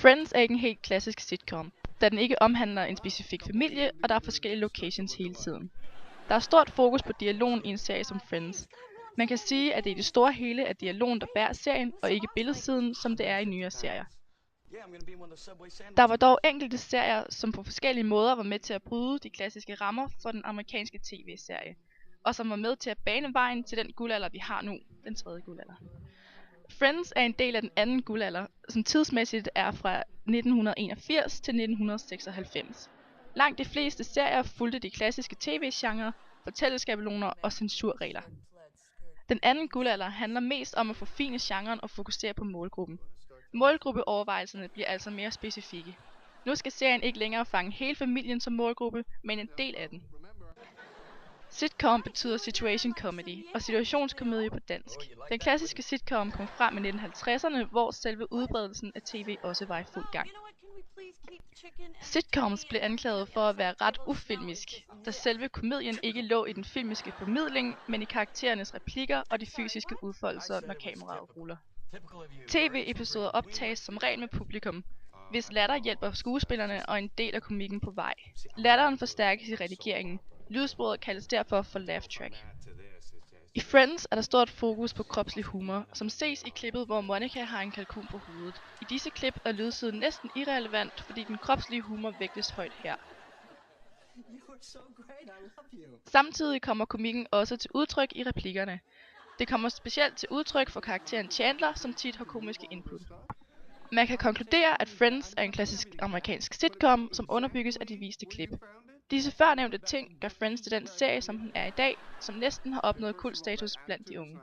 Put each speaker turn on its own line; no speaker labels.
Friends er ikke en helt klassisk sitcom, da den ikke omhandler en specifik familie, og der er forskellige locations hele tiden. Der er stort fokus på dialogen i en serie som Friends. Man kan sige, at det i det store hele er dialogen, der bærer serien, og ikke billedsiden, som det er i nyere serier. Der var dog enkelte serier, som på forskellige måder var med til at bryde de klassiske rammer for den amerikanske tv-serie, og som var med til at bane vejen til den guldalder, vi har nu, den tredje guldalder. Friends er en del af den anden guldalder, som tidsmæssigt er fra 1981 til 1996. Langt de fleste serier fulgte de klassiske tv-genrer, fortælleskabeloner og censurregler. Den anden guldalder handler mest om at forfine genren og fokusere på målgruppen. Målgruppeovervejelserne bliver altså mere specifikke. Nu skal serien ikke længere fange hele familien som målgruppe, men en del af den. Sitcom betyder situation comedy og situationskomedie på dansk. Den klassiske sitcom kom frem i 1950'erne, hvor selve udbredelsen af tv også var i fuld gang. Sitcoms blev anklaget for at være ret ufilmisk, da selve komedien ikke lå i den filmiske formidling, men i karakterernes replikker og de fysiske udfoldelser, når kameraet ruller. TV-episoder optages som regel med publikum, hvis latter hjælper skuespillerne og en del af komikken på vej. Latteren forstærkes i redigeringen. Lydsporet kaldes derfor for laugh track. I Friends er der stort fokus på kropslig humor, som ses i klippet, hvor Monica har en kalkun på hovedet. I disse klip er lydsiden næsten irrelevant, fordi den kropslige humor vægtes højt her. Samtidig kommer komikken også til udtryk i replikkerne. Det kommer specielt til udtryk for karakteren Chandler, som tit har komiske input. Man kan konkludere, at Friends er en klassisk amerikansk sitcom, som underbygges af de viste klip. Disse førnævnte ting gør Friends til den serie, som den er i dag, som næsten har opnået kultstatus blandt de unge.